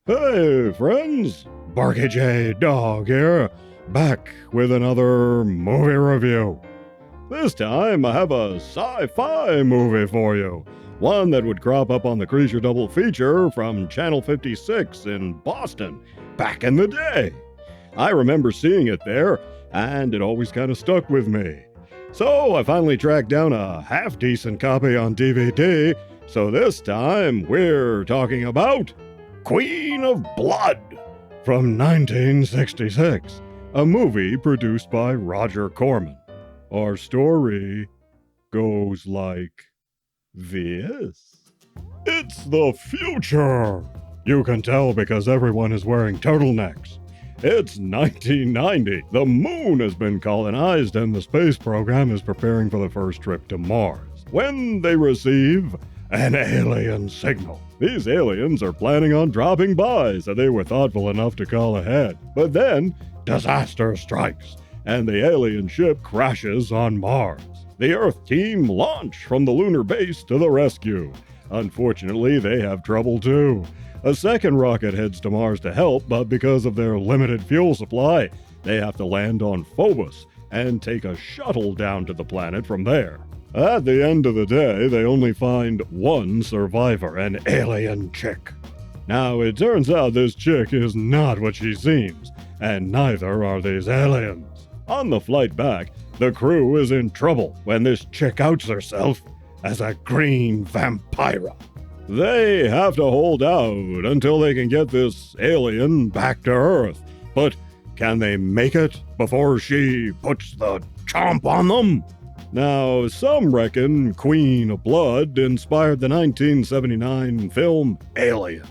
Hey, friends! Barkey J. Dog here, back with another movie review. This time I have a sci-fi movie for you, one that would crop up on the Creature Double Feature from Channel 56 in Boston back in the day. I remember seeing it there, and it always kind of stuck with me. So I finally tracked down a half-decent copy on DVD, so this time we're talking about Queen of Blood from 1966, a movie produced by Roger Corman. Our story goes like this. It's the future! You can tell because everyone is wearing turtlenecks. It's 1990. The moon has been colonized and the space program is preparing for the first trip to Mars, when they receive an alien signal. These aliens are planning on dropping by, so they were thoughtful enough to call ahead. But then, disaster strikes, and the alien ship crashes on Mars. The Earth team launch from the lunar base to the rescue. Unfortunately, they have trouble too. A second rocket heads to Mars to help, but because of their limited fuel supply, they have to land on Phobos and take a shuttle down to the planet from there. At the end of the day, they only find one survivor, an alien chick. Now, it turns out this chick is not what she seems, and neither are these aliens. On the flight back, the crew is in trouble when this chick outs herself as a green vampira. They have to hold out until they can get this alien back to Earth. But can they make it before she puts the chomp on them? Now, some reckon Queen of Blood inspired the 1979 film Alien.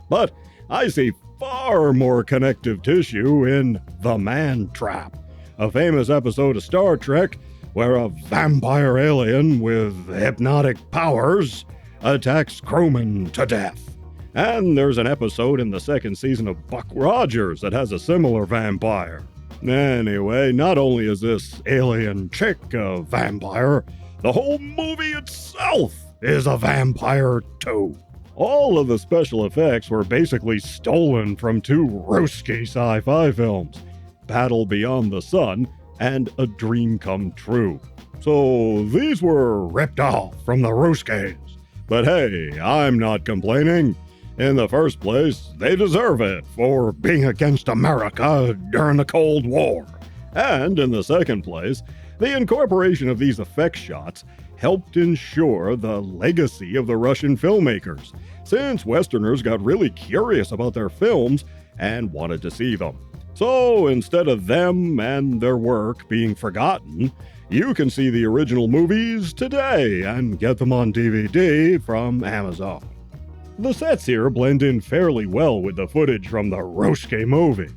But I see far more connective tissue in The Man Trap, a famous episode of Star Trek where a vampire alien with hypnotic powers attacks crewmen to death. And there's an episode in the second season of Buck Rogers that has a similar vampire. Anyway, not only is this alien chick a vampire, the whole movie itself is a vampire too. All of the special effects were basically stolen from two Ruski sci-fi films, Battle Beyond the Sun and A Dream Come True. So these were ripped off from the Ruskis. But hey, I'm not complaining. In the first place, they deserve it for being against America during the Cold War. And in the second place, the incorporation of these effect shots helped ensure the legacy of the Russian filmmakers, since Westerners got really curious about their films and wanted to see them. So instead of them and their work being forgotten, you can see the original movies today and get them on DVD from Amazon. The sets here blend in fairly well with the footage from the Ruski movies,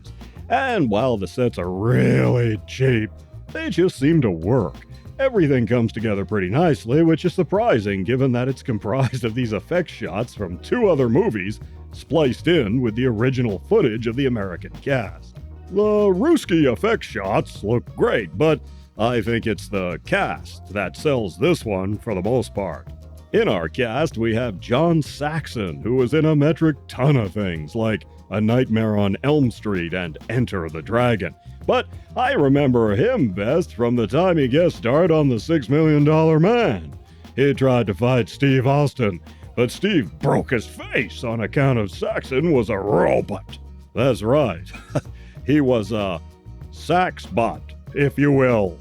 and while the sets are really cheap, they just seem to work. Everything comes together pretty nicely, which is surprising given that it's comprised of these effect shots from two other movies spliced in with the original footage of the American cast. The Ruski effect shots look great, but I think it's the cast that sells this one for the most part. In our cast, we have John Saxon, who was in a metric ton of things, like A Nightmare on Elm Street and Enter the Dragon. But I remember him best from the time he guest starred on The $6 Million Man. He tried to fight Steve Austin, but Steve broke his face on account of Saxon was a robot. That's right. He was a Saxbot, if you will.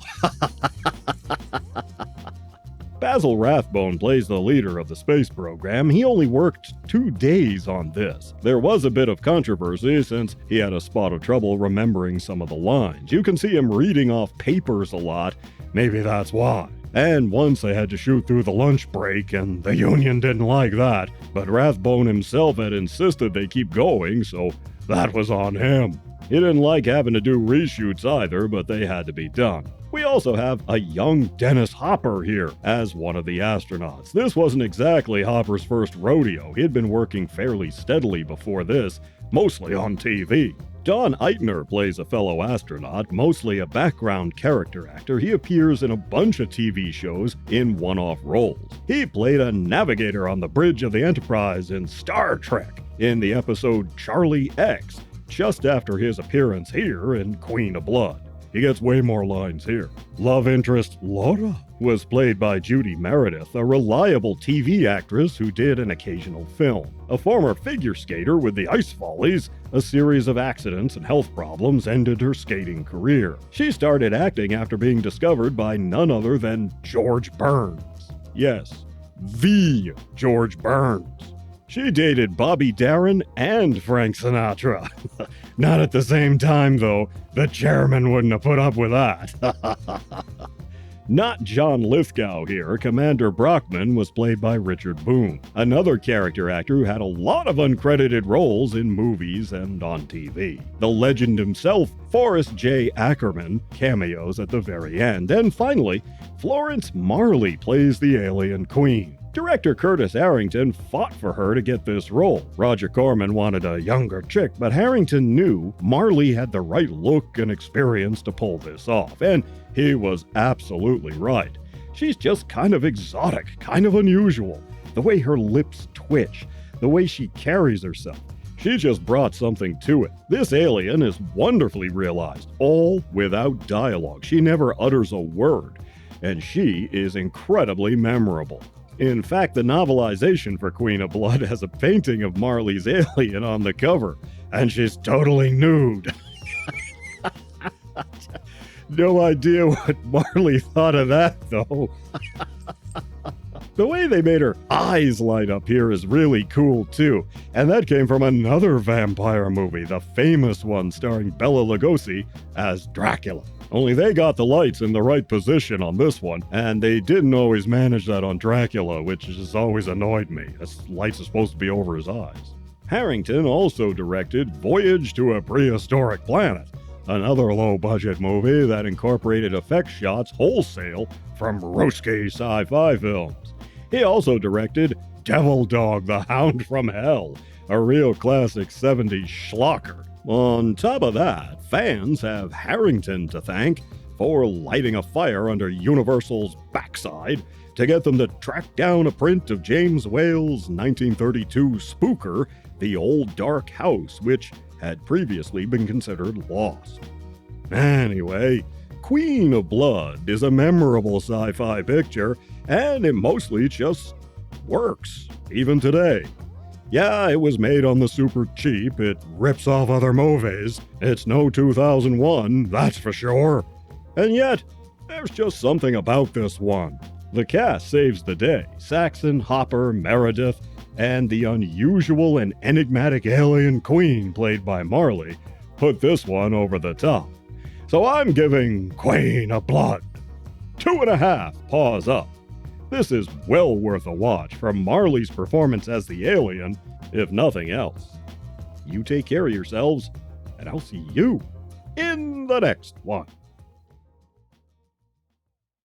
Basil Rathbone plays the leader of the space program. He only worked 2 days on this. There was a bit of controversy since he had a spot of trouble remembering some of the lines. You can see him reading off papers a lot. Maybe that's why. And once they had to shoot through the lunch break, and the union didn't like that. But Rathbone himself had insisted they keep going, so that was on him. He didn't like having to do reshoots either, but they had to be done. We also have a young Dennis Hopper here as one of the astronauts. This wasn't exactly Hopper's first rodeo. He had been working fairly steadily before this, mostly on TV. Don Eitner plays a fellow astronaut, mostly a background character actor. He appears in a bunch of TV shows in one-off roles. He played a navigator on the bridge of the Enterprise in Star Trek in the episode Charlie X, just after his appearance here in Queen of Blood. He gets way more lines here. Love interest Laura was played by Judy Meredith, a reliable TV actress who did an occasional film. A former figure skater with the Ice Follies, a series of accidents and health problems ended her skating career. She started acting after being discovered by none other than George Burns. Yes, the George Burns. She dated Bobby Darin and Frank Sinatra. Not at the same time, though. The chairman wouldn't have put up with that. Not John Lithgow here. Commander Brockman was played by Richard Boone, another character actor who had a lot of uncredited roles in movies and on TV. The legend himself, Forrest J. Ackerman, cameos at the very end. And finally, Florence Marley plays the alien queen. Director Curtis Harrington fought for her to get this role. Roger Corman wanted a younger chick, but Harrington knew Marley had the right look and experience to pull this off, and he was absolutely right. She's just kind of exotic, kind of unusual. The way her lips twitch, the way she carries herself. She just brought something to it. This alien is wonderfully realized, all without dialogue. She never utters a word, and she is incredibly memorable. In fact, the novelization for Queen of Blood has a painting of Marley's alien on the cover, and she's totally nude. No idea what Marley thought of that, though. The way they made her eyes light up here is really cool, too. And that came from another vampire movie, the famous one starring Bela Lugosi as Dracula. Only they got the lights in the right position on this one, and they didn't always manage that on Dracula, which has always annoyed me. His lights are supposed to be over his eyes. Harrington also directed Voyage to a Prehistoric Planet, another low-budget movie that incorporated effect shots wholesale from Roski sci-fi films. He also directed Devil Dog, the Hound from Hell, a real classic 70s schlocker. On top of that, fans have Harrington to thank for lighting a fire under Universal's backside to get them to track down a print of James Whale's 1932 spooker, The Old Dark House, which had previously been considered lost. Anyway, Queen of Blood is a memorable sci-fi picture, and it mostly just works, even today. Yeah, it was made on the super cheap, it rips off other movies, it's no 2001, that's for sure. And yet, there's just something about this one. The cast saves the day. Saxon, Hopper, Meredith, and the unusual and enigmatic alien queen played by Marley put this one over the top. So I'm giving Queen of Blood 2.5 paws up. This is well worth a watch from Marley's performance as the alien, if nothing else. You take care of yourselves, and I'll see you in the next one.